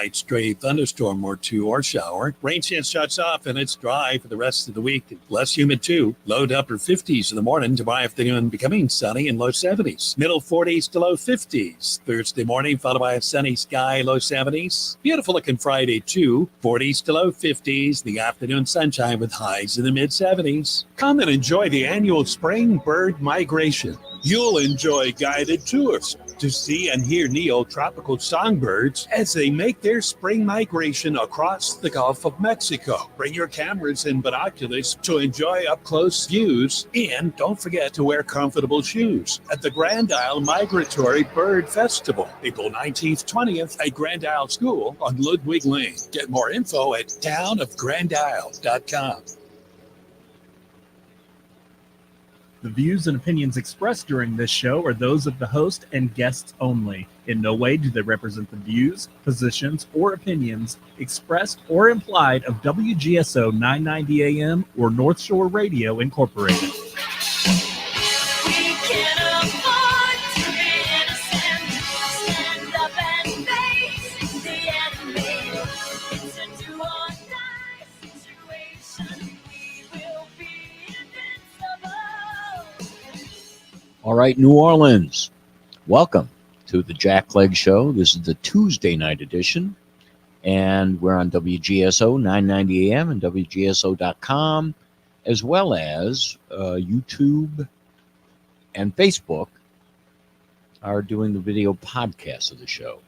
light stray thunderstorm or two or shower. Rain chance shuts off and it's dry for the rest of the week. Less humid too. Low to upper 50s in the morning, tomorrow afternoon becoming sunny and low 70s. Middle 40s to low 50s. Thursday morning followed by a sunny sky, low 70s. Beautiful looking Friday too. 40s to low 50s. The afternoon sunshine with highs in the mid 70s. Come and enjoy the annual spring bird migration. You'll enjoy guided tours to see and hear neotropical songbirds as they make their spring migration across the Gulf of Mexico. Bring your cameras and binoculars to enjoy up-close views, and don't forget to wear comfortable shoes at the Grand Isle Migratory Bird Festival, April 19th, 20th at Grand Isle School on Ludwig Lane. Get more info at townofgrandisle.com. The views and opinions expressed during this show are those of the host and guests only. In no way do they represent the views, positions, or opinions expressed or implied of WGSO 990 AM or North Shore Radio Incorporated. All right, New Orleans, welcome to the Jack Clegg Show. This is the Tuesday night edition, and we're on WGSO 990 AM and WGSO.com, as well as YouTube and Facebook are doing the video podcast of the show.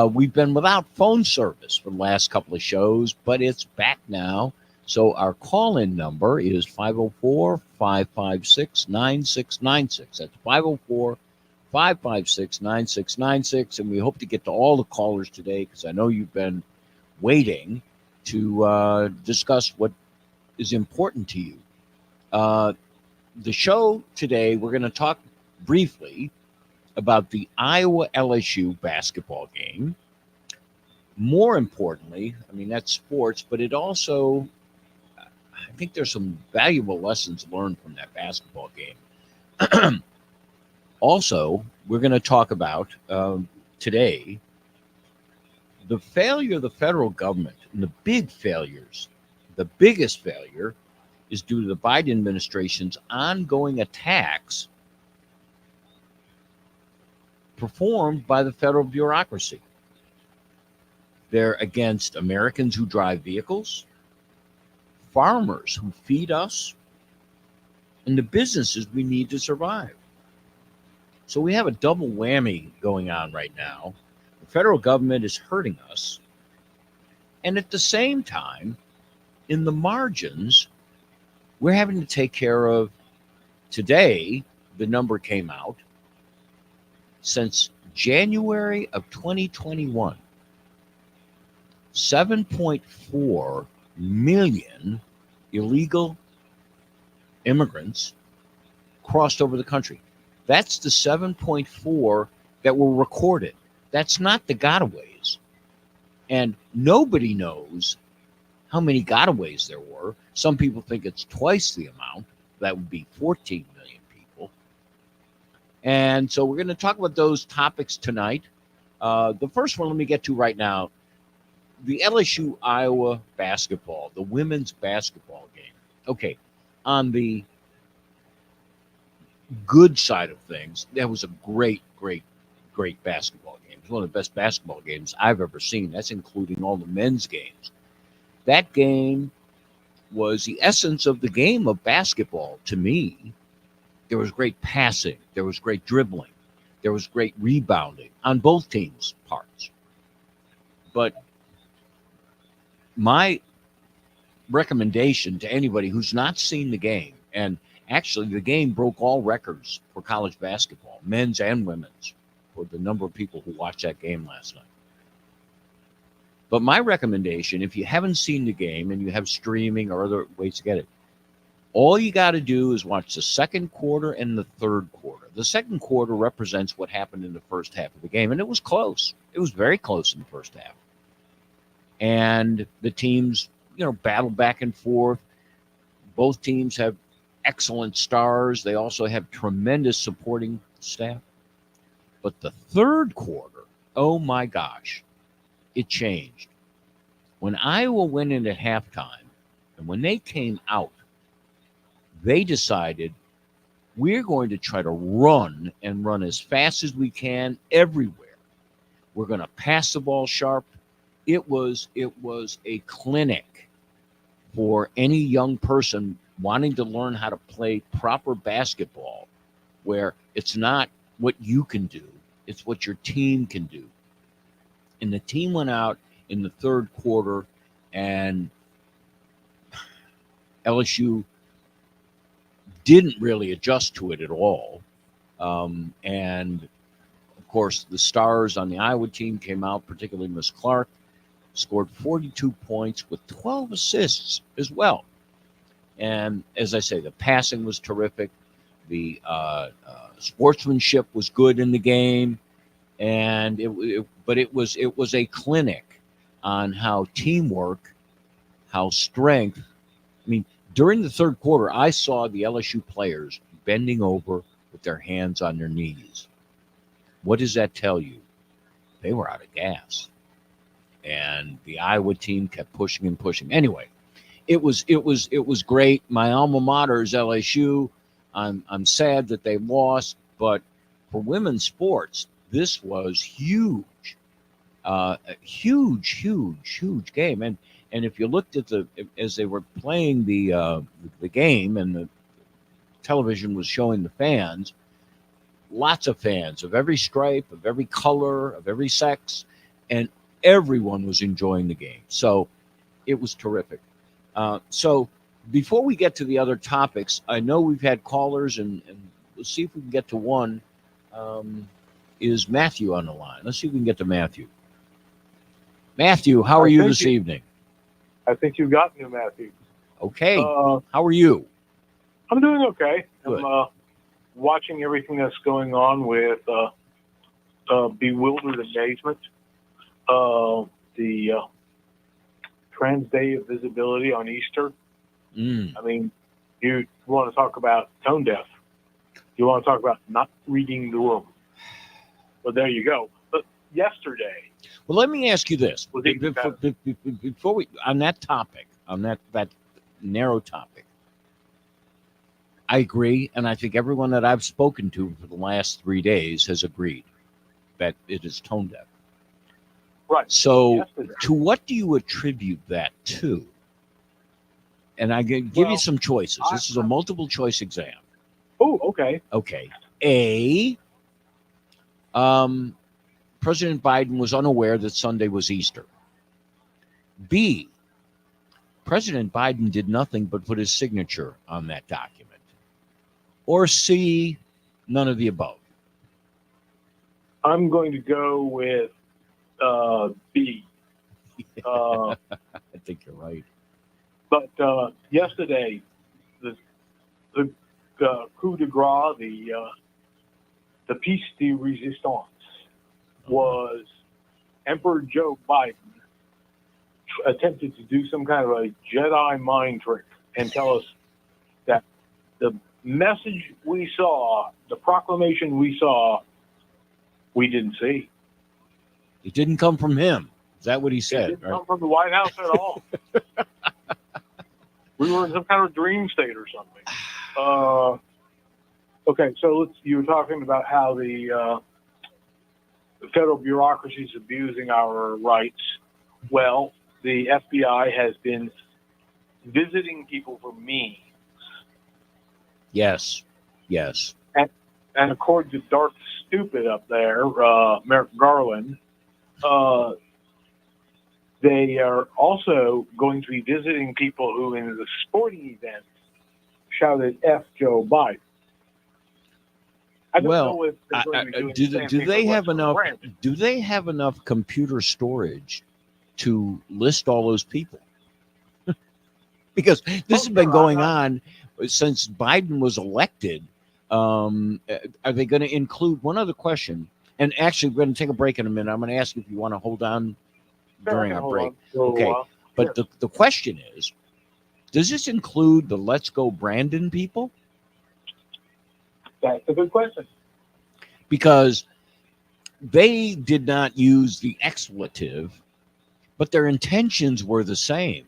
We've been without phone service for the last couple of shows, but it's back now. So our call-in number is 504-556-9696. That's 504-556-9696. And we hope to get to all the callers today because I know you've been waiting to discuss what is important to you. The show today, we're going to talk briefly about the Iowa LSU basketball game. More importantly, I mean, that's sports, but it also... I think there's some valuable lessons learned from that basketball game. Also, we're going to talk about today the failure of the federal government and the big failures. The biggest failure is due to the Biden administration's ongoing attacks performed by the federal bureaucracy. They're against Americans who drive vehicles, farmers who feed us, and the businesses we need to survive. So we have a double whammy going on right now. The federal government is hurting us. And at the same time, in the margins, we're having to take care of, today, the number came out, since January of 2021, 7.4 million illegal immigrants crossed over the country. That's the 7.4 that were recorded. That's not the gotaways. And nobody knows how many gotaways there were. Some people think it's twice the amount. That would be 14 million people. And so we're going to talk about those topics tonight. The first one, let me get to right now. The LSU Iowa basketball, the women's basketball game. Okay, on the good side of things, that was a great basketball game. It was one of the best basketball games I've ever seen. That's including all the men's games. That game was the essence of the game of basketball to me. There was great passing. There was great dribbling. There was great rebounding on both teams' parts. But my recommendation to anybody who's not seen the game, and actually the game broke all records for college basketball, men's and women's, for the number of people who watched that game last night. But my recommendation, if you haven't seen the game and you have streaming or other ways to get it, all you got to do is watch the second quarter and the third quarter. The second quarter represents what happened in the first half of the game, and it was close. It was very close in the first half. And the teams, battle back and forth. Both teams have excellent stars. They also have tremendous supporting staff. But the third quarter, oh my gosh, it changed. When Iowa went into halftime and when they came out, they decided we're going to try to run and run as fast as we can everywhere. We're going to pass the ball sharp. It was a clinic for any young person wanting to learn how to play proper basketball, where it's not what you can do, it's what your team can do. And the team went out in the third quarter, and LSU didn't really adjust to it at all. And of course, the stars on the Iowa team came out, particularly Miss Clark, scored 42 points with 12 assists as well. And as I say, the passing was terrific. The sportsmanship was good in the game, and it was a clinic on how teamwork, how strength. I mean, during the third quarter, I saw the LSU players bending over with their hands on their knees. What does that tell you? They were out of gas, and the Iowa team kept pushing and pushing. Anyway, it was great. My alma mater is LSU. I'm sad that they lost, but for women's sports, this was huge, a huge game. And if you looked at as they were playing the game and the television was showing the fans, lots of fans of every stripe, of every color, of every sex, and everyone was enjoying the game. So it was terrific. So before we get to the other topics, I know we've had callers, and we'll see if we can get to one. Is Matthew on the line? Let's see if we can get to Matthew. Matthew, how are you this evening? I think you got me, Matthew. Okay. How are you? I'm doing okay. Good. I'm watching everything that's going on with bewildered amazement. The Trans Day of Visibility on Easter. I mean, you want to talk about tone deaf. You want to talk about not reading the room. Well, there you go. But yesterday. Well, let me ask you this. Was even better. Before we, on that topic, on that narrow topic, I agree, and I think everyone that I've spoken to for the last 3 days has agreed that it is tone deaf. Right. So, Yesterday. to what do you attribute that to? And I can give you some choices. This is a multiple choice exam. Oh, okay. Okay. A, President Biden was unaware that Sunday was Easter. B, President Biden did nothing but put his signature on that document. Or C, none of the above. I'm going to go with B. I think you're right. But yesterday, the coup de grace, the piece de resistance, was Emperor Joe Biden attempted to do some kind of a Jedi mind trick and tell us that the message we saw, the proclamation we saw, we didn't see. It didn't come from him. Is that what he said? It didn't come from the White House at all. We were in some kind of dream state or something. Okay, so you were talking about how the federal bureaucracy is abusing our rights. Well, the FBI has been visiting people for means. Yes. And according to Darth Stupid up there, Merrick Garland, they are also going to be visiting people who, in the sporting events, shouted "F Joe Biden." I don't know if they're going to be doing the same do thing they for have Western enough? Brandon. Do they have enough computer storage to list all those people? Because this has been going on since Biden was elected. Are they going to include one other question? And actually, we're going to take a break in a minute. I'm going to ask you if you want to hold on during our break. Okay. But the question is, does this include the Let's Go Brandon people? That's a good question. Because they did not use the expletive but their intentions were the same.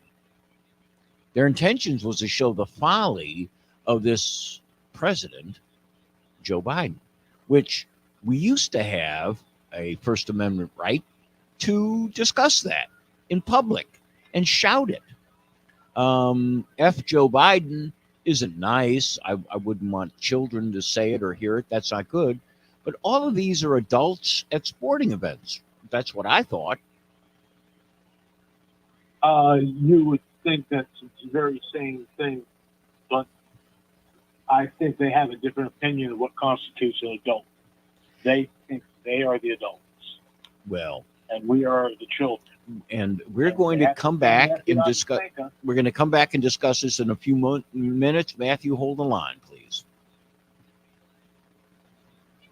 Their intentions was to show the folly of this president, Joe Biden, which we used to have a First Amendment right to discuss that in public and shout it. F Joe Biden isn't nice. I wouldn't want children to say it or hear it. That's not good. But all of these are adults at sporting events. That's what I thought. You would think that's the very same thing, but I think they have a different opinion of what constitutes an adult. They think they are the adults, Well, and we are the children. and we're And going to that's come the back thing and that discuss. I think of. We're going to come back and discuss this in a few minutes. Matthew, hold the line, please.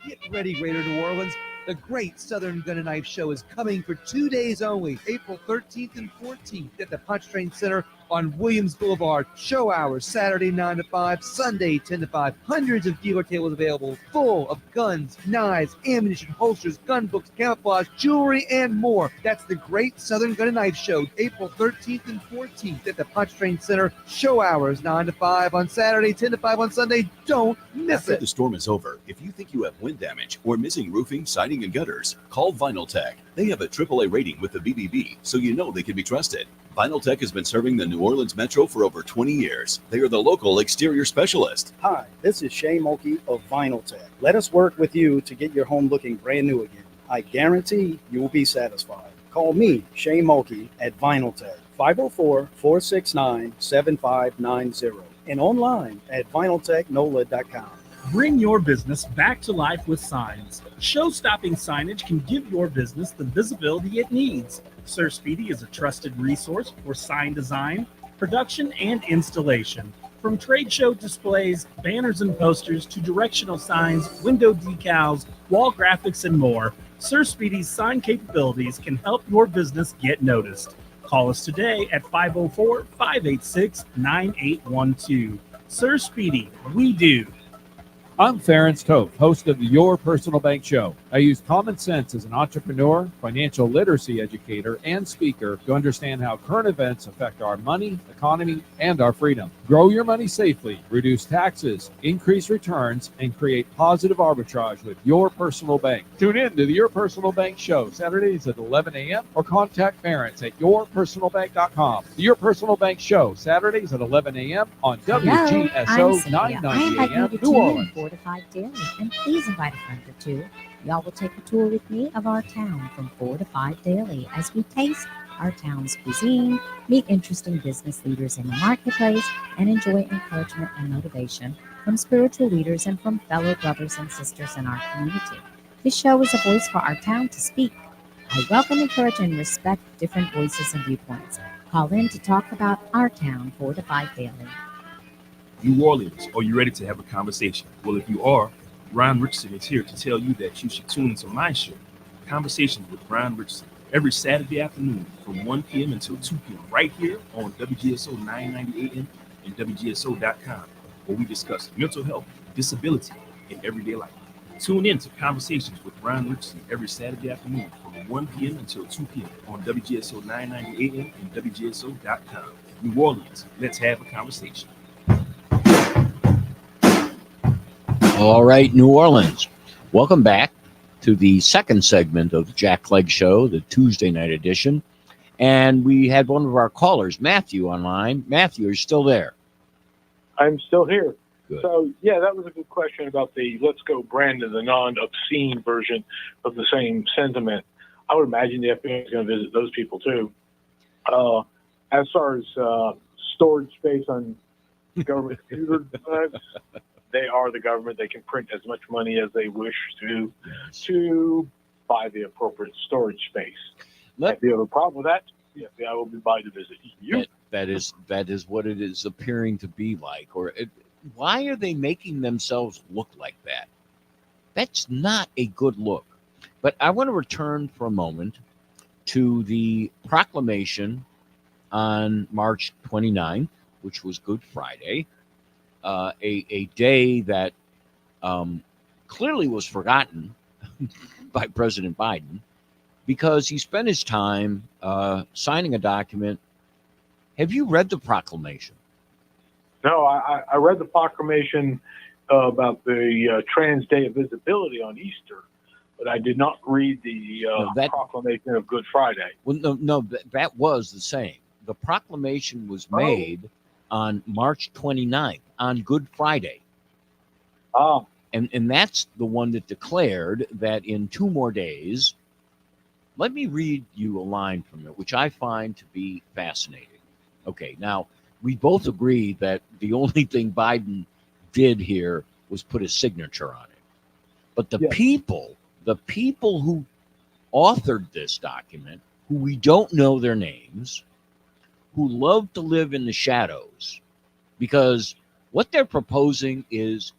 Get ready, Greater New Orleans. The Great Southern Gun and Knife Show is coming for 2 days only, April 13th and 14th at the Pontchartrain Center on Williams Boulevard. Show hours, Saturday 9 to 5, Sunday 10 to 5. Hundreds of dealer tables available, full of guns, knives, ammunition, holsters, gun books, camouflage, jewelry, and more. That's the Great Southern Gun and Knife Show, April 13th and 14th at the Pontchartrain Center. Show hours, 9 to 5 on Saturday, 10 to 5 on Sunday. Don't miss After it. the storm is over, if you think you have wind damage or missing roofing, siding, and gutters, call Vinyl Tech. They have a AAA rating with the BBB, so you know they can be trusted. Vinyl Tech has been serving the New Orleans Metro for over 20 years. They are the local exterior specialist. Hi, this is Shay Mulkey of Vinyl Tech. Let us work with you to get your home looking brand new again. I guarantee you will be satisfied. Call me, Shay Mulkey, at Vinyl Tech, 504-469-7590, and online at vinyltechnola.com. Bring your business back to life with signs. Show-stopping signage can give your business the visibility it needs. Sir Speedy is a trusted resource for sign design, production, and installation. From trade show displays, banners and posters, to directional signs, window decals, wall graphics, and more, Sir Speedy's sign capabilities can help your business get noticed. Call us today at 504-586-9812. Sir Speedy, we do. I'm Ference Toth, host of the Your Personal Bank Show. I use common sense as an entrepreneur, financial literacy educator, and speaker to understand how current events affect our money, economy, and our freedom. Grow your money safely, reduce taxes, increase returns, and create positive arbitrage with Your Personal Bank. Tune in to the Your Personal Bank Show, Saturdays at 11 a.m. or contact Ference at yourpersonalbank.com. The Your Personal Bank Show, Saturdays at 11 a.m. on WGSO 990 AM, New Orleans. Fortified Daily, and please invite a friend or two. Y'all will take a tour with me of our town from 4 to 5 daily as we taste our town's cuisine, meet interesting business leaders in the marketplace, and enjoy encouragement and motivation from spiritual leaders and from fellow brothers and sisters in our community. This show is a voice for our town to speak. I welcome, encourage, and respect different voices and viewpoints. Call in to talk about our town 4 to 5 daily. New Orleans, are you ready to have a conversation? Well, if you are, Ryan Richardson is here to tell you that you should tune into my show, Conversations with Ryan Richardson, every Saturday afternoon from 1 p.m. until 2 p.m. right here on WGSO 990 AM and WGSO.com, where we discuss mental health, disability, and everyday life. Tune in to Conversations with Ryan Richardson every Saturday afternoon from 1 p.m. until 2 p.m. on WGSO 990 AM and WGSO.com. New Orleans, let's have a conversation. All right, New Orleans. Welcome back to the second segment of the Jack Clegg Show, the Tuesday night edition. And we had one of our callers, Matthew, online. Matthew, are you still there? I'm still here. Good. So, yeah, that was a good question about the Let's Go Brandon, the non-obscene version of the same sentiment. I would imagine the FBI is going to visit those people, too. As far as storage space on government computer drives, they are the government. They can print as much money as they wish to buy the appropriate storage space. If you have a problem with that, the FBI will be by to visit you. That is what it is appearing to be like. Why are they making themselves look like that? That's not a good look. But I want to return for a moment to the proclamation on March 29th, which was Good Friday. A day that clearly was forgotten by President Biden, because he spent his time signing a document. Have you read the proclamation? No, I read the proclamation about the Trans Day of Visibility on Easter, but I did not read the proclamation of Good Friday. Well, no, that was the same. The proclamation was made on March 29th, on Good Friday. Ah, And that's the one that declared that in 2 more days, let me read you a line from it, which I find to be fascinating. Okay, now, we both agree that the only thing Biden did here was put his signature on it. But the people who authored this document, who we don't know their names, who love to live in the shadows, because what they're proposing is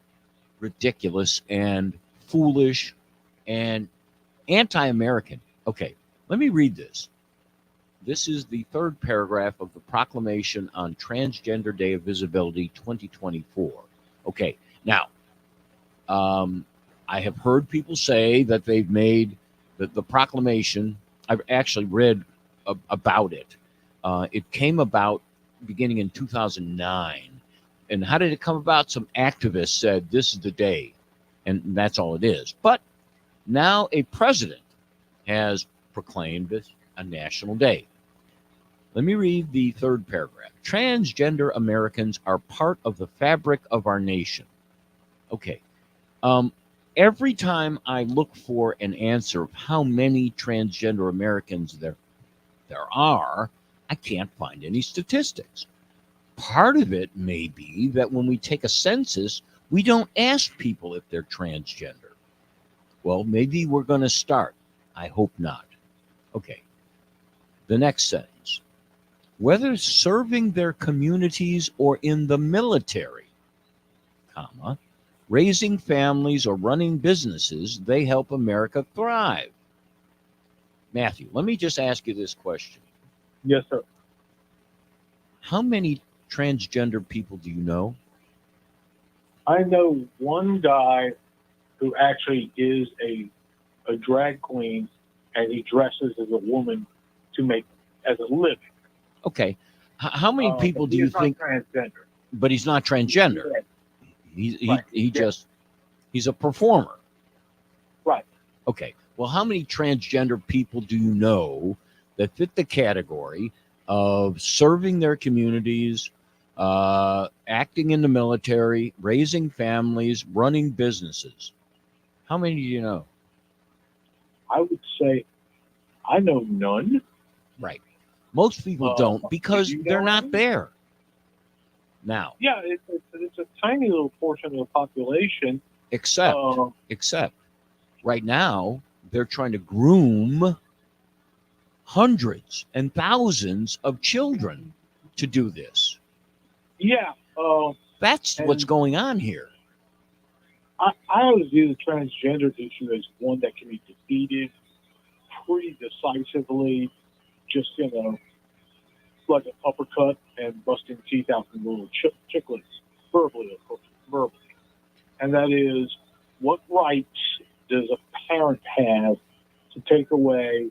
ridiculous and foolish and anti-American. Okay, let me read this. This is the 3rd paragraph of the Proclamation on Transgender Day of Visibility 2024. Okay, now, I have heard people say that they've made the proclamation. I've actually read about it. It came about beginning in 2009. And how did it come about? Some activists said, this is the day. And that's all it is. But now a president has proclaimed it a national day. Let me read the 3rd paragraph. Transgender Americans are part of the fabric of our nation. Okay. Every time I look for an answer of how many transgender Americans there are, I can't find any statistics. Part of it may be that when we take a census, we don't ask people if they're transgender. Well, maybe we're going to start. I hope not. Okay. The next sentence. Whether serving their communities or in the military, comma, raising families or running businesses, they help America thrive. Matthew, let me just ask you this question. yes, sir. How many transgender people do you know? I know one guy who actually is a drag queen, and he dresses as a woman to make as a living. Okay. How many people do you think? Transgender. But he's not transgender. He's a performer. Right. Okay. Well, how many transgender people do you know that fit the category of serving their communities, acting in the military, raising families, running businesses? How many do you know? I would say I know none. Right. Most people don't, because they're not there. Now. Yeah, it's a tiny little portion of the population. Except right now, they're trying to groom hundreds and thousands of children to do this. Yeah. That's what's going on here. I always view the transgender issue as one that can be defeated pretty decisively, just, like an uppercut and busting teeth out from little chicklets, verbally, of course, verbally. And that is, what rights does a parent have to take away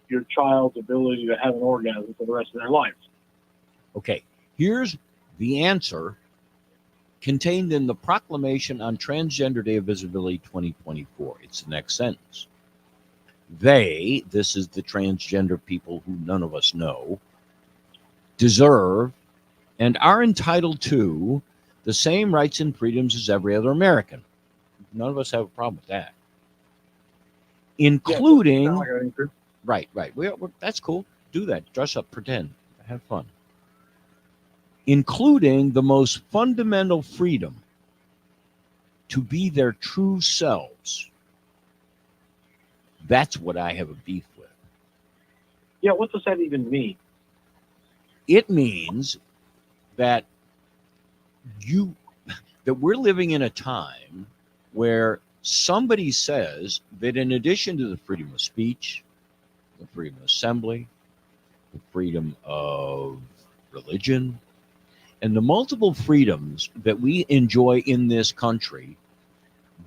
your child's ability to have an orgasm for the rest of their life? Okay, here's the answer contained in the Proclamation on Transgender Day of Visibility 2024. It's the next sentence. They, this is the transgender people who none of us know, deserve and are entitled to the same rights and freedoms as every other American. None of us have a problem with that. Including, right. That's cool. Do that. Dress up, pretend, have fun. Including the most fundamental freedom to be their true selves. That's what I have a beef with. Yeah, what does that even mean? It means that we're living in a time where somebody says that in addition to the freedom of speech, the freedom of assembly, the freedom of religion, and the multiple freedoms that we enjoy in this country,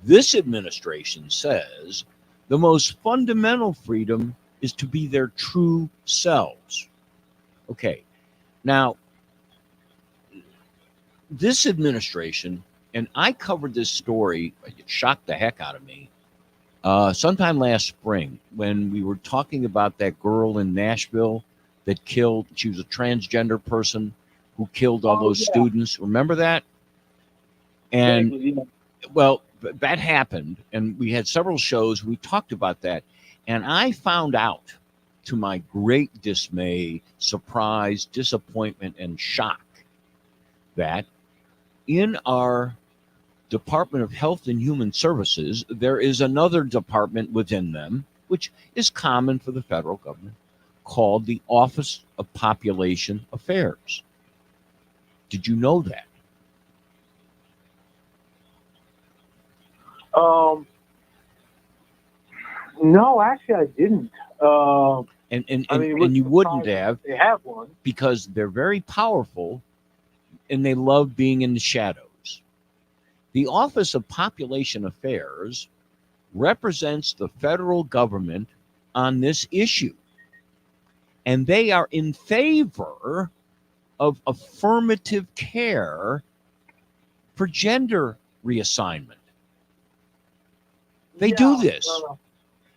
this administration says the most fundamental freedom is to be their true selves. Okay. Now, this administration, and I covered this story, it shocked the heck out of me, sometime last spring when we were talking about that girl in Nashville that killed, she was a transgender person who killed all those students. Remember that? And well, that happened, and we had several shows. We talked about that, and I found out, to my great dismay, surprise, disappointment, and shock, that in our Department of Health and Human Services, there is another department within them, which is common for the federal government, called the Office of Population Affairs. Did you know that? No, actually, I didn't. And you wouldn't have. They have one because they're very powerful and they love being in the shadows. The Office of Population Affairs represents the federal government on this issue, and they are in favor of affirmative care for gender reassignment. They do this.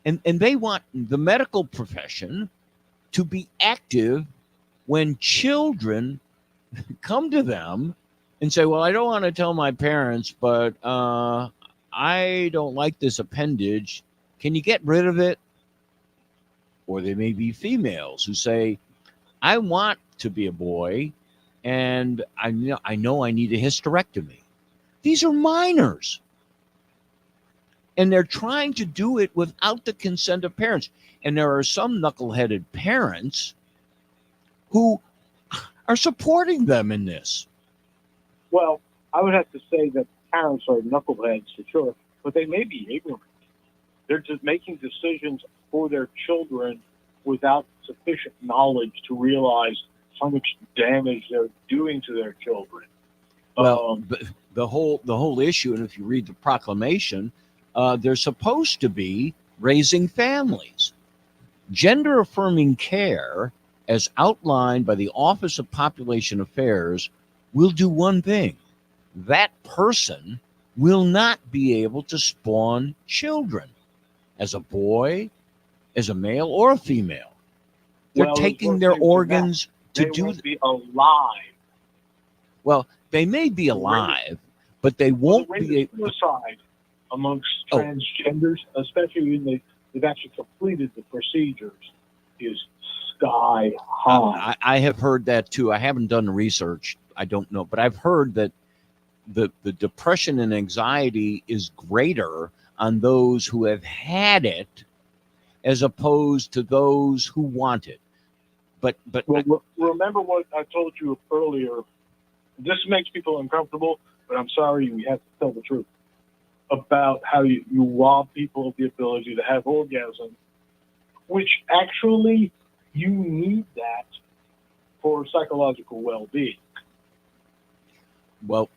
And they want the medical profession to be active when children come to them and say, well, I don't want to tell my parents, but I don't like this appendage. Can you get rid of it? Or they may be females who say, I want to be a boy, and I know I need a hysterectomy. These are minors. And they're trying to do it without the consent of parents. And there are some knuckleheaded parents who are supporting them in this. Well, I would have to say that parents are knuckleheads for sure, but they may be ignorant. They're just making decisions for their children without sufficient knowledge to realize how much damage they're doing to their children. Well, the whole issue, and if you read the proclamation, they're supposed to be raising families. Gender affirming care, as outlined by the Office of Population Affairs, will do one thing. That person will not be able to spawn children as a boy, as a male, or a female. They're taking their organs to do. They won't be alive. Well, they may be alive, but they won't be able. Suicide amongst transgenders, especially when they've actually completed the procedures, is sky high. I have heard that too. I haven't done the research. I don't know, but I've heard that the depression and anxiety is greater on those who have had it as opposed to those who want it. But remember what I told you earlier. This makes people uncomfortable, but I'm sorry, we have to tell the truth about how you rob people of the ability to have orgasm, which actually you need that for psychological well-being. Well,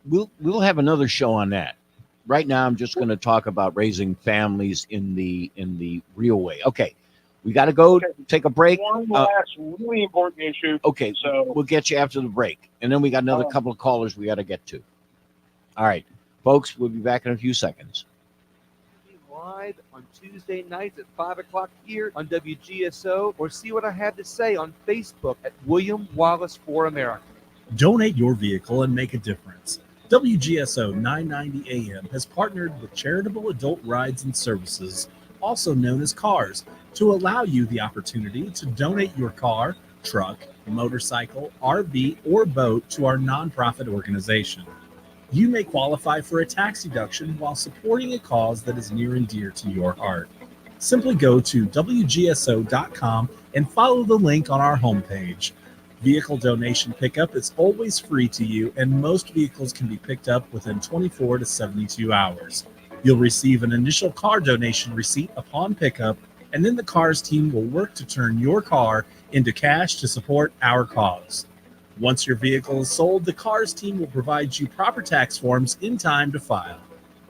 we'll have another show on that. Right now, I'm just going to talk about raising families in the real way. Okay, we got to go take a break. One last really important issue. Okay, so we'll get you after the break, and then we got another couple of callers we got to get to. All right, folks, we'll be back in a few seconds. Live on Tuesday nights at 5 o'clock here on WGSO, or see what I have to say on Facebook at William Wallace for America. Donate your vehicle and make a difference. WGSO 990 AM has partnered with Charitable Adult Rides and Services, also known as CARS, to allow you the opportunity to donate your car, truck, motorcycle, RV, or boat to our nonprofit organization. You may qualify for a tax deduction while supporting a cause that is near and dear to your heart. Simply go to WGSO.com and follow the link on our homepage. Vehicle donation pickup is always free to you, and most vehicles can be picked up within 24 to 72 hours. You'll receive an initial car donation receipt upon pickup, and then the CARS team will work to turn your car into cash to support our cause. Once your vehicle is sold, the CARS team will provide you proper tax forms in time to file.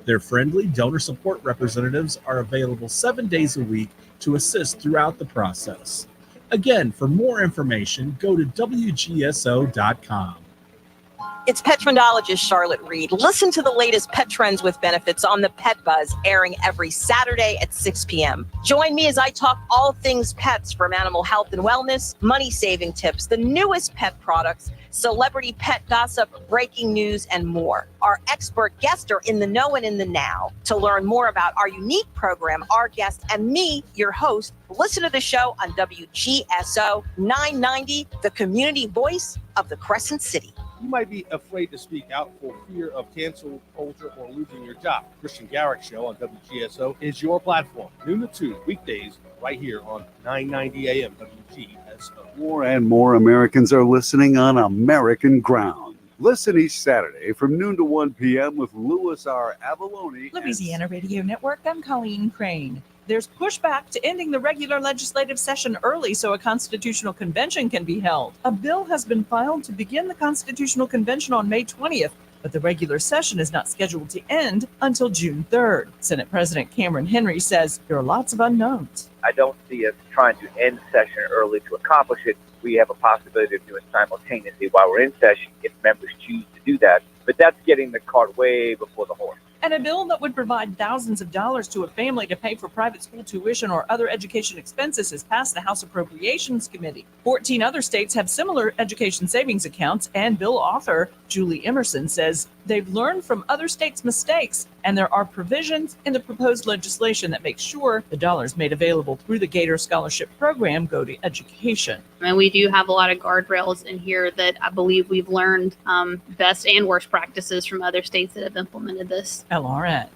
Their friendly donor support representatives are available 7 days a week to assist throughout the process. Again, for more information, go to WGSO.com. It's pet trendologist Charlotte Reed. Listen to the latest pet trends with benefits on the Pet Buzz, airing every Saturday at 6 p.m. Join me as I talk all things pets, from animal health and wellness, money-saving tips, the newest pet products, celebrity pet gossip, breaking news, and more. Our expert guests are in the know and in the now. To learn more about our unique program, our guests, and me, your host, listen to the show on WGSO 990, the community voice of the Crescent City. You might be afraid to speak out for fear of cancel culture or losing your job. Christian Garrick Show on WGSO is your platform. Noon to 2, weekdays, right here on 990 AM WGSO. More and more Americans are listening on American ground. Listen each Saturday from noon to 1 p.m. with Louis R. Avalone. Louisiana Radio Network, I'm Colleen Crane. There's pushback to ending the regular legislative session early so a constitutional convention can be held. A bill has been filed to begin the constitutional convention on May 20th, but the regular session is not scheduled to end until June 3rd. Senate President Cameron Henry says there are lots of unknowns. I don't see us trying to end session early to accomplish it. We have a possibility of doing simultaneously while we're in session if members choose to do that. But that's getting the cart way before the horse. And a bill that would provide thousands of dollars to a family to pay for private school tuition or other education expenses has passed the House Appropriations Committee. 14 other states have similar education savings accounts, and bill author Julie Emerson says they've learned from other states' mistakes, and there are provisions in the proposed legislation that make sure the dollars made available through the Gator Scholarship Program go to education. And we do have a lot of guardrails in here that I believe we've learned best and worst practices from other states that have implemented this. LRN.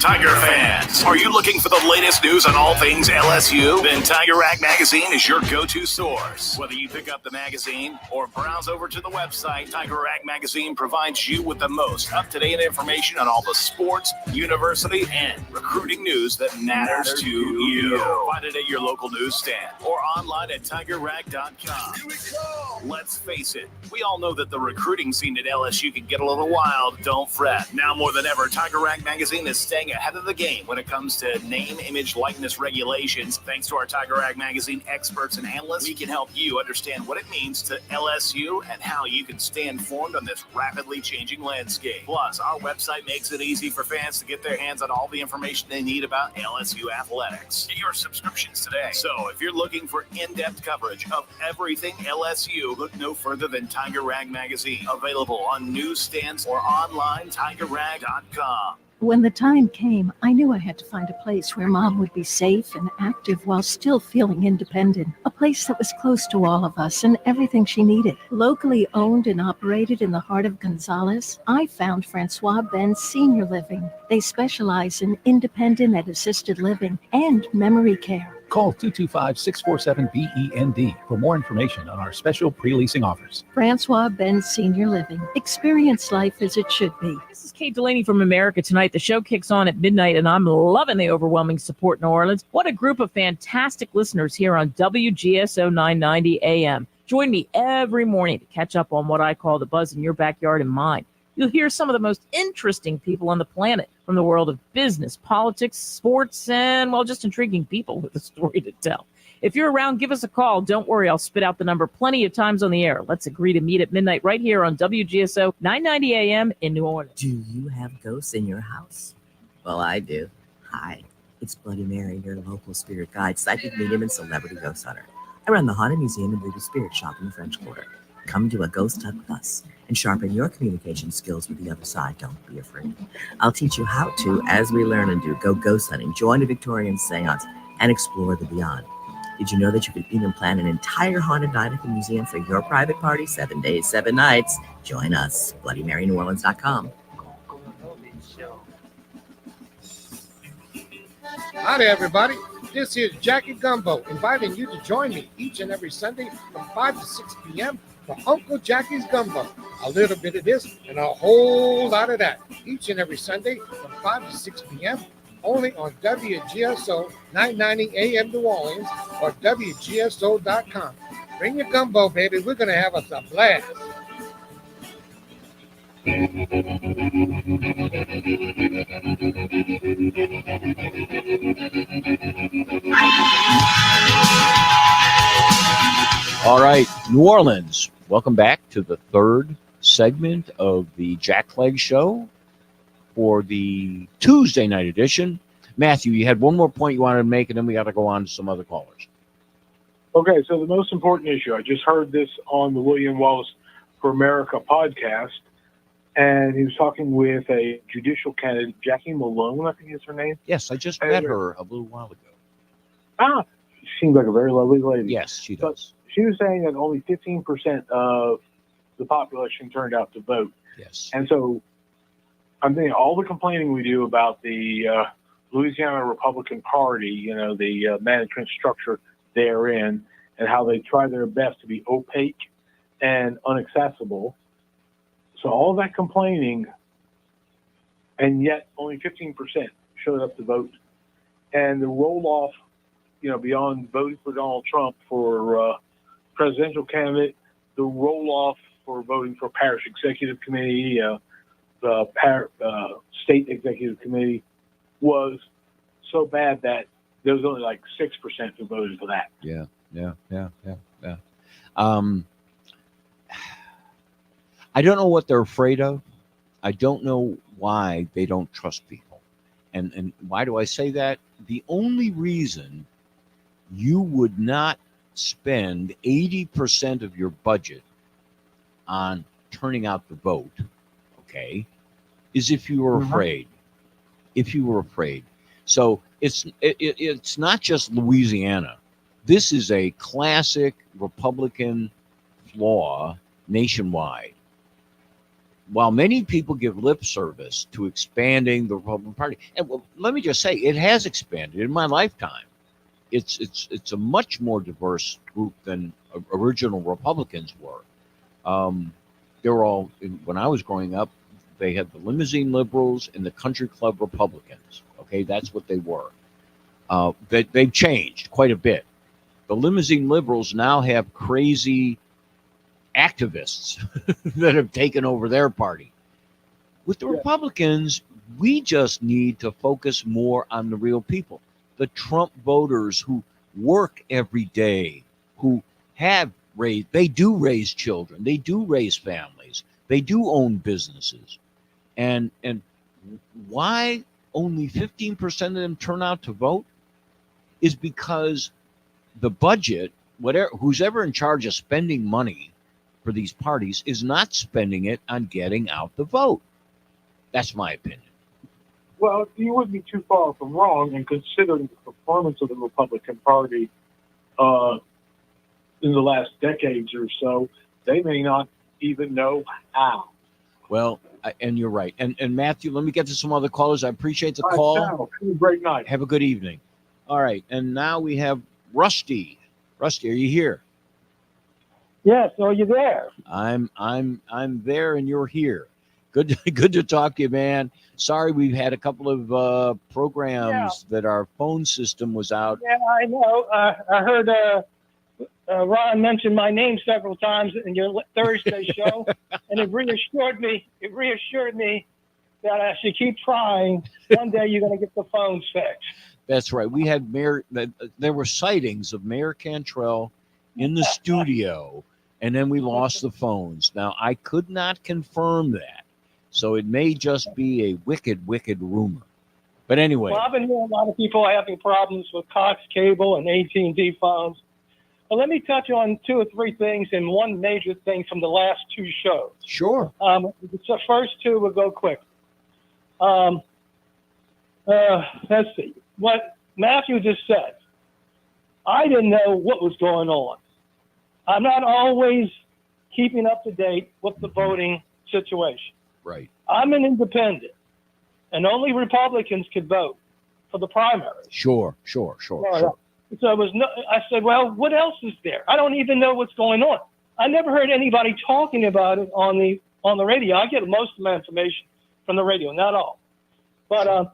Tiger fans, are you looking for the latest news on all things LSU? Then Tiger Rag Magazine is your go-to source. Whether you pick up the magazine or browse over to the website, Tiger Rag Magazine provides you with the most up-to-date information on all the sports, university, and recruiting news that matters to you. Find it at your local newsstand or online at tigerrag.com. Here we go. Let's face it, we all know that the recruiting scene at LSU can get a little wild. Don't fret. Now more than ever, Tiger Rag Magazine is staying ahead of the game when it comes to name, image, likeness regulations. Thanks to our Tiger Rag Magazine experts and analysts, we can help you understand what it means to LSU and how you can stay informed on this rapidly changing landscape. Plus, our website makes it easy for fans to get their hands on all the information they need about LSU athletics. Get your subscriptions today. So if you're looking for in-depth coverage of everything LSU, look no further than Tiger Rag Magazine. Available on newsstands or online, tigerrag.com. When the time came, I knew I had to find a place where Mom would be safe and active while still feeling independent. A place that was close to all of us and everything she needed. Locally owned and operated in the heart of Gonzales, I found Francois Benz Senior Living. They specialize in independent and assisted living and memory care. Call 225-647-BEND for more information on our special pre-leasing offers. Francois Benz Senior Living. Experience life as it should be. This is Kate Delaney from America Tonight. The show kicks on at midnight, and I'm loving the overwhelming support in New Orleans. What a group of fantastic listeners here on WGSO 990 AM. Join me every morning to catch up on what I call the buzz in your backyard and mine. You'll hear some of the most interesting people on the planet from the world of business, politics, sports, and, well, just intriguing people with a story to tell. If you're around, give us a call. Don't worry, I'll spit out the number plenty of times on the air. Let's agree to meet at midnight right here on WGSO 990 AM in New Orleans. Do you have ghosts in your house? Well, I do. Hi, it's Bloody Mary, your local spirit guide, psychic medium, and celebrity ghost hunter. I run the Haunted Museum and Voodoo Spirit Shop in the French Quarter. Come do a ghost hunt with us and sharpen your communication skills with the other side. Don't be afraid. I'll teach you how to as we learn and do. Go ghost hunting, join a Victorian seance, and explore the beyond. Did you know that you could even plan an entire haunted night at the museum for your private party? 7 days, 7 nights. Join us. BloodyMaryNewOrleans.com. Hi there, everybody. This is Jackie Gumbo, inviting you to join me each and every Sunday from 5 to 6 p.m. for Uncle Jackie's Gumbo. A little bit of this and a whole lot of that. Each and every Sunday from 5 to 6 p.m. only on WGSO 990 AM New Orleans or WGSO.com. Bring your gumbo, baby. We're going to have us a blast. All right, New Orleans. Welcome back to the third segment of the Jack Clegg Show for the Tuesday night edition. Matthew, you had one more point you wanted to make, and then we got to go on to some other callers. Okay, so the most important issue, I just heard this on the William Wallace for America podcast, and he was talking with a judicial candidate, Jackie Malone, I think is her name. Yes, I just met her a little while ago. Ah, she seems like a very lovely lady. Yes, she does. She was saying that only 15% of the population turned out to vote. Yes. And so I'm thinking all the complaining we do about the Louisiana Republican Party, the management structure therein, and how they try their best to be opaque and inaccessible. So all that complaining, and yet only 15% showed up to vote. And the roll-off, beyond voting for Donald Trump for presidential candidate, the roll-off for voting for parish executive committee, the state executive committee was so bad that there was only like 6% who voted for that. Yeah. I don't know what they're afraid of. I don't know why they don't trust people. And why do I say that? The only reason you would not spend 80% of your budget on turning out the vote, okay, is if you were afraid. If you were afraid. So it's not just Louisiana. This is a classic Republican flaw nationwide. While many people give lip service to expanding the Republican Party, and let me just say, it has expanded in my lifetime. It's a much more diverse group than original Republicans were. They were all, when I was growing up, they had the limousine liberals and the country club Republicans. Okay, that's what they were. They've changed quite a bit. The limousine liberals now have crazy activists that have taken over their party. With the Republicans, we just need to focus more on the real people. The Trump voters who work every day, who they do raise children, they do raise families, they do own businesses. And why only 15% of them turn out to vote is because the budget, who's ever in charge of spending money for these parties, is not spending it on getting out the vote. That's my opinion. Well, you wouldn't be too far from wrong, and considering the performance of the Republican Party in the last decades or so, they may not even know how. Well, and you're right. And Matthew, let me get to some other callers. I appreciate the call. Have a great night. Have a good evening. All right, and now we have Rusty. Rusty, are you here? Yes, are you there? I'm there, and you're here. Good to talk to you, man. Sorry, we've had a couple of programs that our phone system was out. Yeah, I know. I heard Ron mention my name several times in your Thursday show, and it reassured me that I should keep trying. One day you're going to get the phone fixed. That's right. We had there were sightings of Mayor Cantrell in the studio, and then we lost the phones. Now, I could not confirm that, so it may just be a wicked rumor. But anyway. Well, I've been hearing a lot of people having problems with Cox Cable and AT&T phones. But let me touch on 2 or 3 things and one major thing from the last 2 shows. Sure. The first 2 will go quick. Let's see. What Matthew just said, I didn't know what was going on. I'm not always keeping up to date with the voting situation. Right. I'm an independent, and only Republicans could vote for the primary. Sure. So it was I said, well, what else is there? I don't even know what's going on. I never heard anybody talking about it on the radio. I get most of my information from the radio, not all. But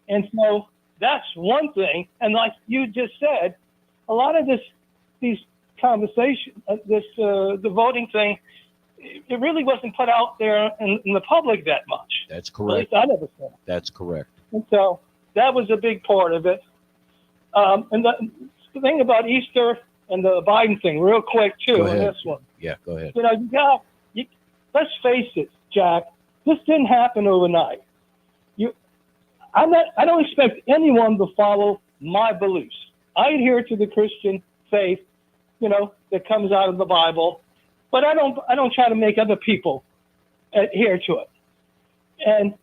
and so that's one thing. And like you just said, a lot of these conversations, the voting thing, it really wasn't put out there in the public that much. That's At correct. least I never saw it. That's correct. And so that was a big part of it. And the thing about Easter and the Biden thing, real quick too, Go on ahead. this one. Yeah, go ahead. Let's face it, Jack. This didn't happen overnight. I don't expect anyone to follow my beliefs. I adhere to the Christian faith, that comes out of the Bible, but I don't try to make other people adhere to it. And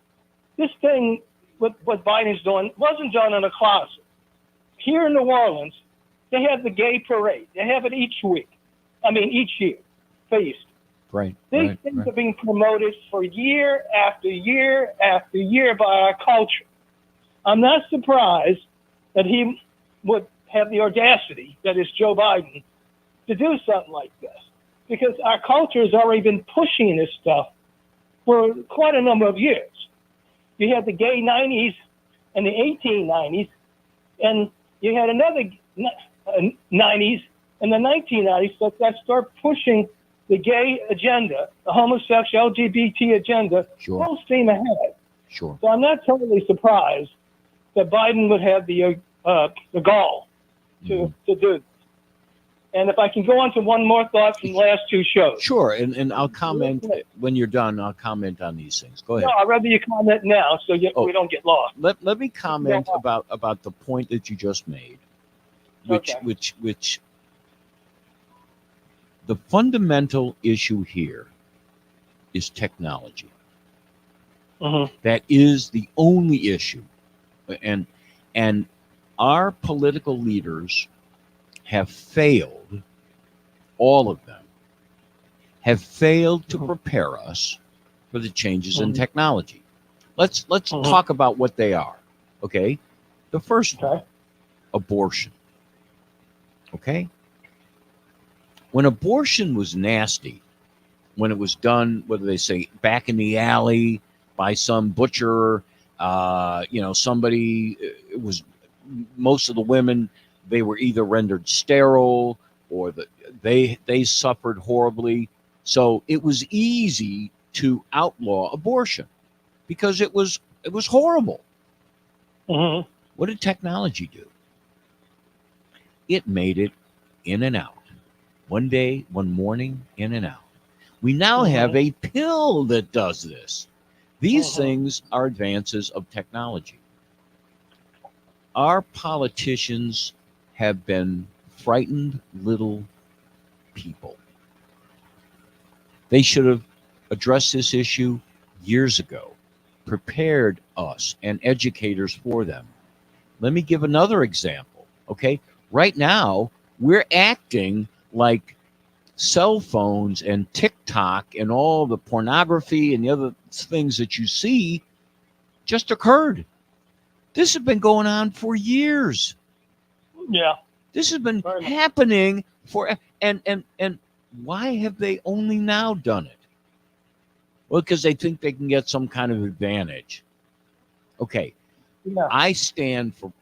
this thing, what Biden's doing, wasn't done in a closet. Here in New Orleans, they have the gay parade. They have it each year, feast. Right. These things are being promoted for year after year after year by our culture. I'm not surprised that he would have the audacity, that is Joe Biden, to do something like this, because our culture has already been pushing this stuff for quite a number of years. You had the gay 90s and the 1890s, and you had another 90s and the 1990s that start pushing the gay agenda, the homosexual LGBT agenda, full steam ahead. Sure. So I'm not totally surprised that Biden would have the gall to do this. And if I can go on to one more thought from the last two shows. Sure, and I'll comment when you're done. I'll comment on these things. Go ahead. No, I'd rather you comment now so we don't get lost. Let me comment about the point that you just made, which the fundamental issue here is technology. That is the only issue, and our political leaders have failed. All of them have failed to prepare us for the changes in technology. Let's talk about what they are. Okay, the first one, abortion. Okay, when abortion was nasty, when it was done, whether they say back in the alley by some butcher, somebody, it was most of the women, they were either rendered sterile or they suffered horribly. So it was easy to outlaw abortion because it was horrible. What did technology do? It made it in and out. One day, one morning, in and out. We now have a pill that does this. These things are advances of technology. Our politicians have been frightened little people. They should have addressed this issue years ago, prepared us and educators for them. Let me give another example, okay? Right now, we're acting like cell phones and TikTok and all the pornography and the other things that you see just occurred. This has been going on for years. Yeah. This has been happening for, and why have they only now done it? Well, because they think they can get some kind of advantage. Okay. Yeah. I stand for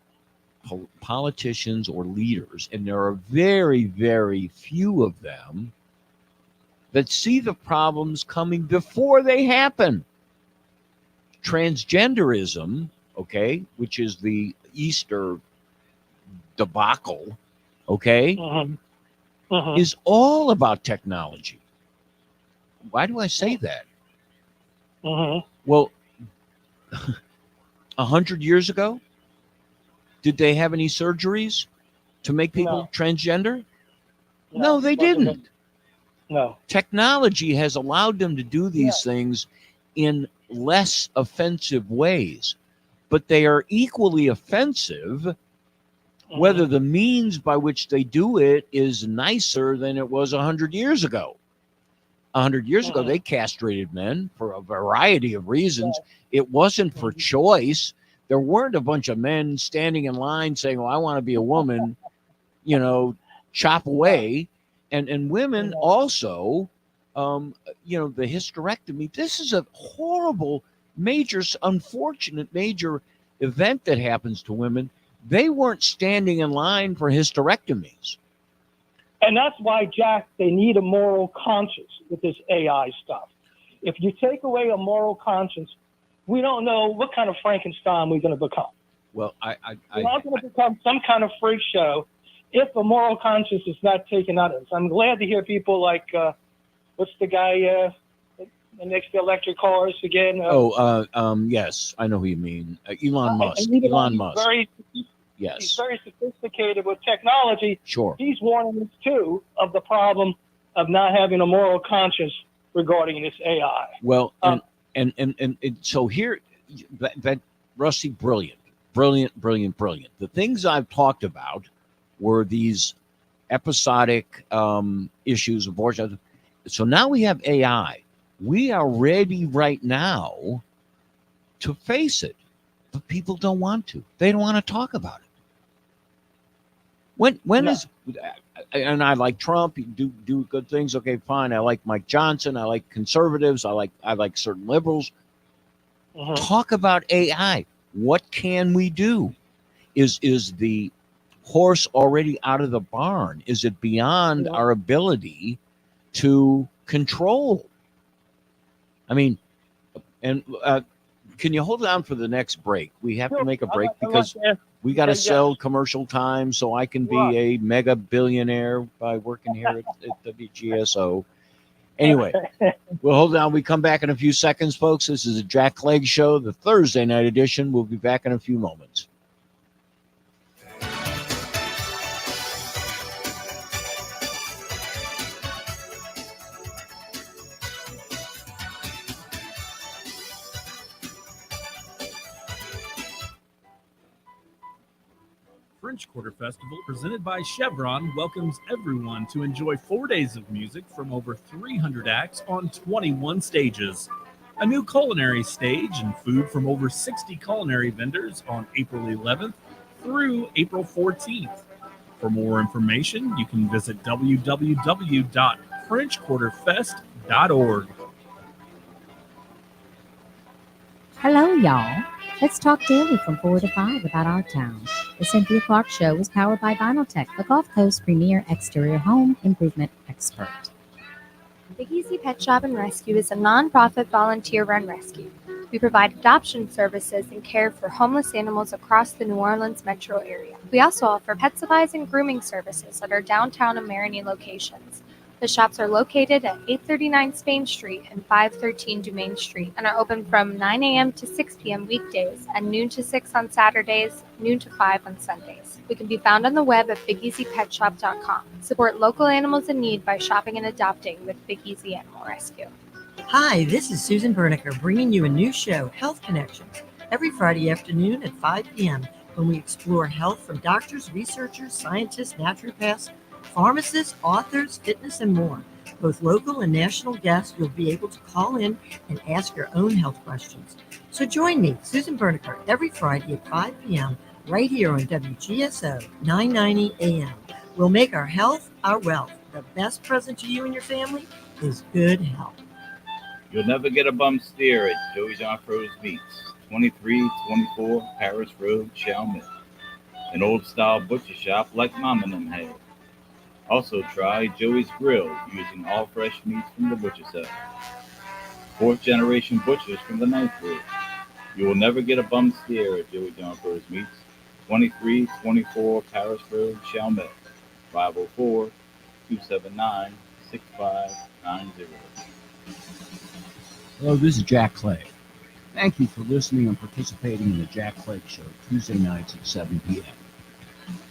politicians or leaders, and there are very, very few of them that see the problems coming before they happen. Transgenderism, okay, which is the Easter debacle, okay, is all about technology. Why do I say that? Well, 100 years ago, did they have any surgeries to make people transgender? No, they didn't. No. Technology has allowed them to do these things in less offensive ways, but they are equally offensive whether the means by which they do it is nicer than it was 100 years ago. 100 years ago, they castrated men for a variety of reasons. It wasn't for choice. There weren't a bunch of men standing in line saying, well, I want to be a woman, chop away. And women also, the hysterectomy. This is a horrible, unfortunate major event that happens to women. They weren't standing in line for hysterectomies. And that's why, Jack, they need a moral conscience with this AI stuff. If you take away a moral conscience, we don't know what kind of Frankenstein we're going to become. Well, We're not going to become some kind of freak show if a moral conscience is not taken out of us. I'm glad to hear people like, what's the guy that makes the electric cars again? Yes, I know who you mean. Elon Musk. and even though Elon he's Musk. He's very sophisticated with technology. Sure. He's warning us, too, of the problem of not having a moral conscience regarding this AI. Well, and so here, that Rusty, brilliant. The things I've talked about were these episodic issues, abortion. So now we have AI. We are ready right now to face it, but people don't want to. They don't want to talk about it. And I like Trump. You do good things. Okay, fine. I like Mike Johnson. I like conservatives. I like certain liberals. Talk about AI. What can we do? Is the horse already out of the barn? Is it beyond our ability to control? I mean, and can you hold on for the next break? We have to make a break because we got to sell commercial time so I can be a mega billionaire by working here at WGSO. Anyway, we'll hold on. We come back in a few seconds, folks. This is a Jack Clegg Show, the Thursday night edition. We'll be back in a few moments. French Quarter Festival, presented by Chevron, welcomes everyone to enjoy 4 days of music from over 300 acts on 21 stages. A new culinary stage and food from over 60 culinary vendors on April 11th through April 14th. For more information, you can visit www.frenchquarterfest.org. Hello, y'all. Let's talk daily from 4 to 5 about our town. The Cynthia Clark Show is powered by Vinyltech, the Gulf Coast premier exterior home improvement expert. Big Easy Pet Shop and Rescue is a nonprofit volunteer-run rescue. We provide adoption services and care for homeless animals across the New Orleans metro area. We also offer pet supplies and grooming services at our downtown and Marigny locations. The shops are located at 839 Spain Street and 513 Dumaine Street and are open from 9 a.m. to 6 p.m. weekdays and noon to 6 on Saturdays, noon to 5 on Sundays. We can be found on the web at BigEasyPetShop.com. Support local animals in need by shopping and adopting with Big Easy Animal Rescue. Hi, this is Susan Bernicker bringing you a new show, Health Connections, every Friday afternoon at 5 p.m. when we explore health from doctors, researchers, scientists, naturopaths, pharmacists, authors, fitness, and more. Both local and national guests will be able to call in and ask your own health questions. So join me, Susan Bernicker, every Friday at 5 p.m. right here on WGSO 990 AM. We'll make our health our wealth. The best present to you and your family is good health. You'll never get a bum steer at Joey John Fro's Meats, 2324 Paris Road, Chalmette. An old-style butcher shop like Mom and them had. Also try Joey's Grill, using all fresh meats from the butcher side. 4th-generation butchers from the 9th grade. You will never get a bum steer at Joey John Fro's Meats, 2324 Paris Road, Chalmette, 504-279-6590. Hello, this is Jack Clegg. Thank you for listening and participating in the Jack Clegg Show, Tuesday nights at 7 p.m.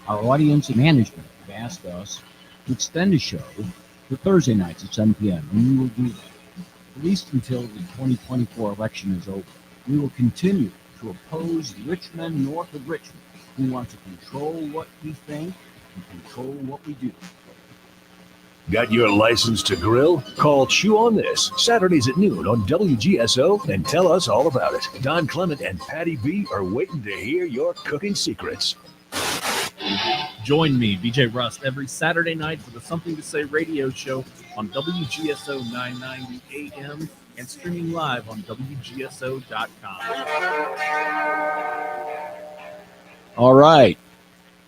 Our audience and management have asked us to extend the show to Thursday nights at 7 p.m., and we will do that, at least until the 2024 election is over. We will continue to oppose the rich men north of Richmond who want to control what we think and control what we do. Got your license to grill? Call Chew on This, Saturdays at noon on WGSO, and tell us all about it. Don Clement and Patty B are waiting to hear your cooking secrets. Join me, BJ Rust, every Saturday night for the Something to Say radio show on WGSO 990 AM and streaming live on WGSO.com. All right.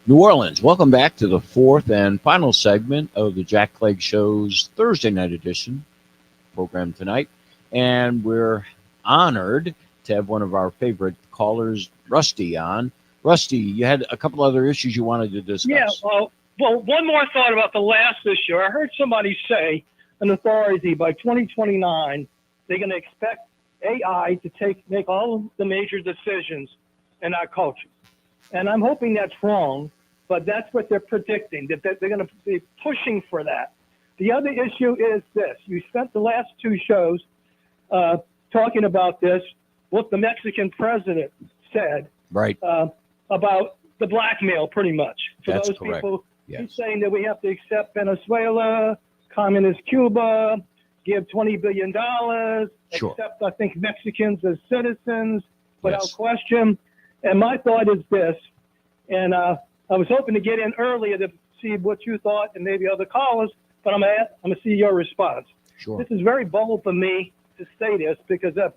New Orleans, welcome back to the fourth and final segment of the Jack Clegg Show's Thursday night edition program tonight. And we're honored to have one of our favorite callers, Rusty, on. Rusty, you had a couple other issues you wanted to discuss. Yeah, well, one more thought about the last issue. I heard somebody say, an authority, by 2029, they're going to expect AI to make all of the major decisions in our culture. And I'm hoping that's wrong, but that's what they're predicting, that they're going to be pushing for that. The other issue is this. You spent the last two shows talking about this, what the Mexican president said about the blackmail, pretty much. For That's those correct. people, Yes. he's saying that we have to accept Venezuela, communist Cuba, give $20 billion, Sure. accept, I think, Mexicans as citizens without Yes. question. And my thought is this, and I was hoping to get in earlier to see what you thought and maybe other callers, but I'm going to see your response. Sure. This is very bold for me to say this because, as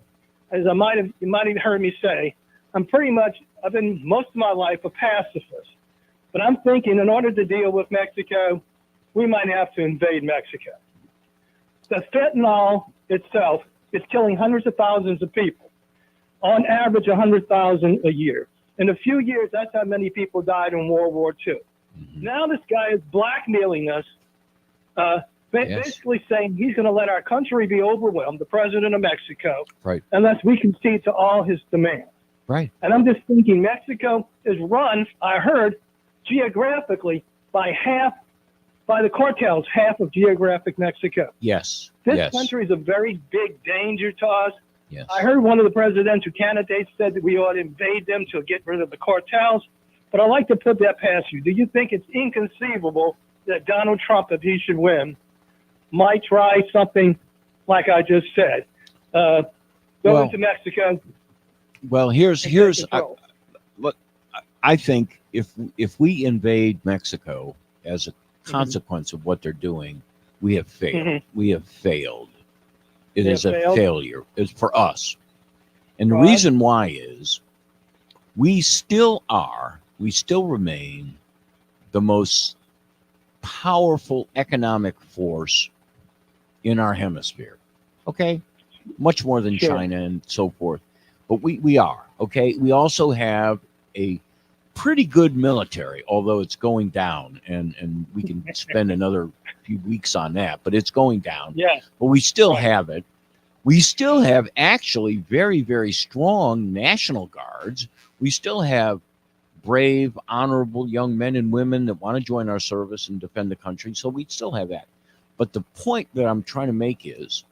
you might have heard me say, I've been most of my life a pacifist. But I'm thinking in order to deal with Mexico, we might have to invade Mexico. The fentanyl itself is killing hundreds of thousands of people, on average 100,000 a year. In a few years, that's how many people died in World War II. Now this guy is blackmailing us, basically saying he's going to let our country be overwhelmed, the president of Mexico, Right. unless we concede to all his demands. Right. And I'm just thinking Mexico is run, I heard, geographically by the cartels, half of geographic Mexico. Yes. This yes. country is a very big danger to us. Yes. I heard one of the presidential candidates said that we ought to invade them to get rid of the cartels. But I'd like to put that past you. Do you think it's inconceivable that Donald Trump, if he should win, might try something like I just said? Go Well- into Mexico. Well, here's control. look. I think if we invade Mexico as a consequence of what they're doing, we have failed. Mhm. We have failed. It We is have a failed? failure. It's for us, and the Right. reason why is we still remain the most powerful economic force in our hemisphere. Okay, much more than Sure. China and so forth. But we are, okay? We also have a pretty good military, although it's going down, and we can spend another few weeks on that, but it's going down. Yeah. But we still have it. We still have actually very, very strong National Guards. We still have brave, honorable young men and women that want to join our service and defend the country. So we still have that. But the point that I'm trying to make is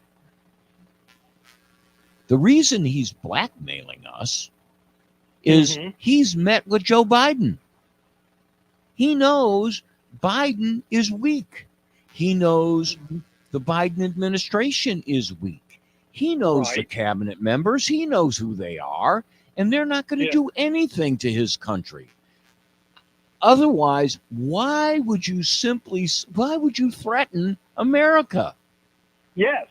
the reason he's blackmailing us is he's met with Joe Biden. He knows Biden is weak. He knows the Biden administration is weak. He knows the Right. cabinet members. He knows who they are, and they're not going to Yeah. do anything to his country. Otherwise, why would you threaten America? Yes.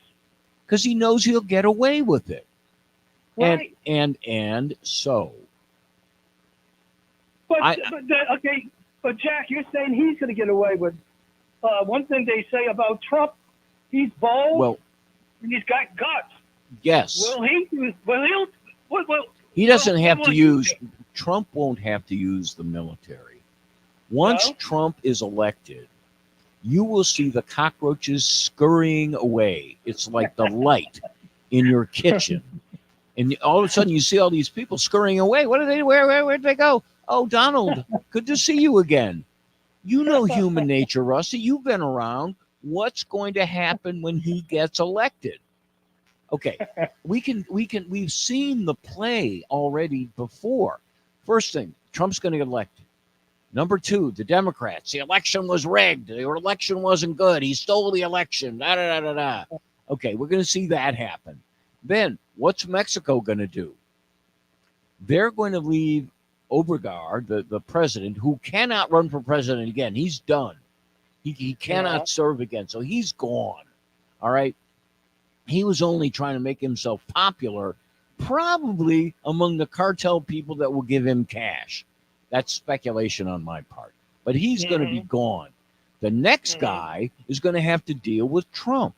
Because he knows he'll get away with it. Right. And so But Jack, you're saying he's going to get away with one thing they say about Trump. He's bold. Well, and he's got guts. yes. Will he? Well, He doesn't have what to will you use, do? Trump won't have to use the military. Once No? Trump is elected, you will see the cockroaches scurrying away. It's like the light in your kitchen. And all of a sudden you see all these people scurrying away. What are they, where'd they go? Oh, Donald, good to see you again. You know human nature, Rusty. You've been around. What's going to happen when he gets elected? Okay, we've seen the play already before. First thing, Trump's going to get elected. Number two, the Democrats. The election was rigged. The election wasn't good. He stole the election. Da, da, da, da, da. Okay, we're going to see that happen. Then what's Mexico going to do? They're going to leave Obrador, the president, who cannot run for president again. He's done. He cannot serve again. So he's gone. All right. He was only trying to make himself popular, probably among the cartel people that will give him cash. That's speculation on my part. but he's going to be gone. The next guy is going to have to deal with Trump.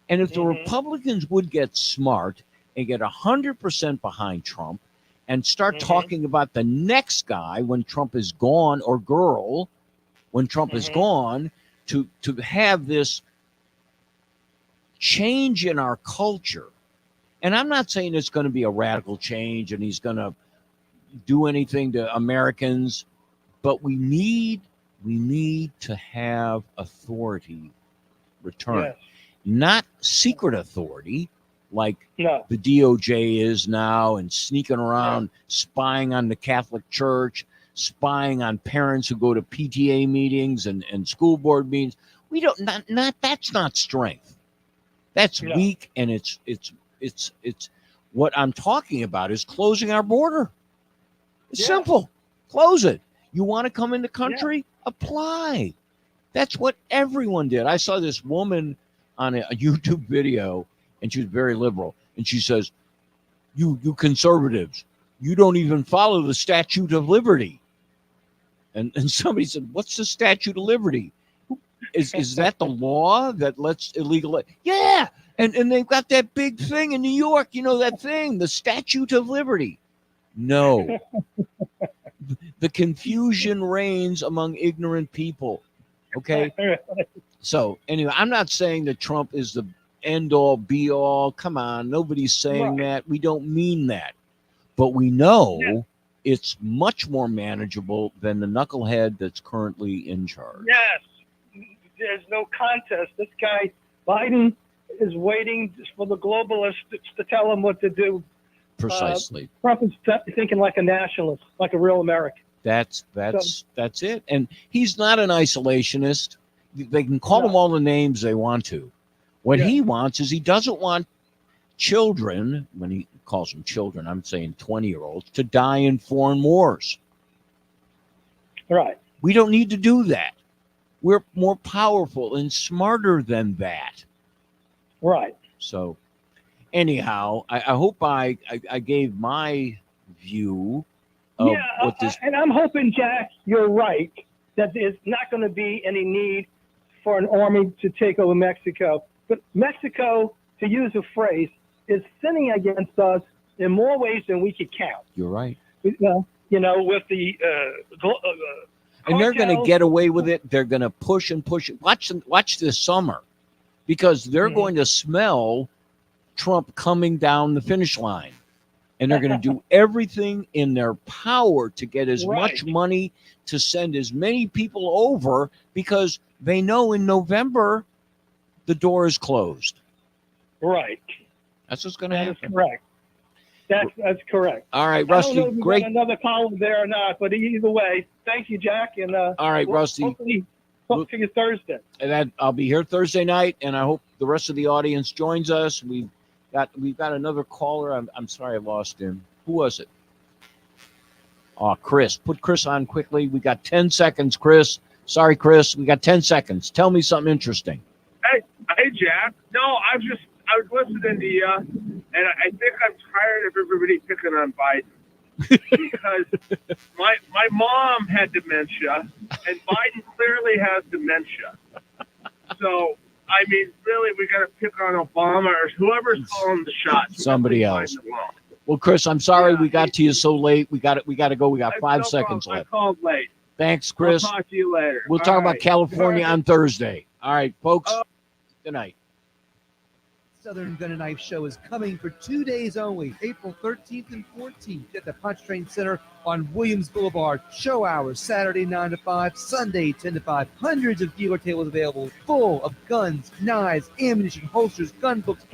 And if the Republicans would get smart and get 100% behind Trump and start talking about the next guy when Trump is gone, or girl when Trump is gone, to have this change in our culture. And I'm not saying it's going to be a radical change and he's going to do anything to Americans, but we need to have authority return. Yes. Not secret authority like No. the DOJ is now, and sneaking around, spying on the Catholic Church, spying on parents who go to PTA meetings and school board meetings. We don't not that's not strength. That's weak, and it's what I'm talking about is closing our border. It's simple. Close it. You want to come in the country? Apply. That's what everyone did. I saw this woman on a YouTube video, and she was very liberal, and she says, you conservatives, you don't even follow the Statute of Liberty. And somebody said, what's the Statute of Liberty? Is that the law that lets illegal? Yeah. And they've got that big thing in New York, that thing, the Statute of Liberty. No. The confusion reigns among ignorant people. Okay. So anyway, I'm not saying that Trump is the end all be all. Come on. Nobody's saying that. We don't mean that. But we know it's much more manageable than the knucklehead that's currently in charge. Yes. There's no contest. This guy, Biden, is waiting for the globalists to tell him what to do. Precisely. Trump is thinking like a nationalist, like a real American. That's it. And he's not an isolationist. They can call him all the names they want to. What he wants is he doesn't want children, when he calls them children, I'm saying 20-year-olds, to die in foreign wars. Right. We don't need to do that. We're more powerful and smarter than that. Right. So anyhow, I hope I gave my view of what this. And I'm hoping, Jack, you're right, that there's not going to be any need for an army to take over Mexico. But Mexico, to use a phrase, is sinning against us in more ways than we could count. You're right. With the and they're going to get away with it. They're going to push and push it. Watch this summer, because they're going to smell Trump coming down the finish line, and they're going to do everything in their power to get as much money to send as many people over, because they know in November the door is closed. Right. That's what's going to happen. That's correct. That's correct. All right, Rusty. I don't know if we Great. got another caller there or not, but either way, thank you, Jack. And all right, Rusty. Hopefully, talk to you Thursday. And I'll be here Thursday night, and I hope the rest of the audience joins us. We've got another caller. I'm sorry I lost him. Who was it? Oh, Chris. Put Chris on quickly. We got 10 seconds, Chris. Sorry, Chris. We got 10 seconds. Tell me something interesting. Hey, Jack. No, I was listening to you, and I think I'm tired of everybody picking on Biden because my mom had dementia, and Biden clearly has dementia. So, I mean, really, we got to pick on Obama or whoever's calling the shots. Somebody else. Well, Chris, I'm sorry we got to you so late. We got to go. We got 5 seconds left. I called late. Thanks, Chris. I'll talk to you later. We'll talk about California on Thursday. All right, folks. Good night. Southern Gun and Knife Show is coming for 2 days only, April 13th and 14th at the Punch Train Center on Williams Boulevard. Show hours, Saturday 9 to 5, Sunday 10 to 5. Hundreds of dealer tables available, full of guns, knives, ammunition, holsters, gun books,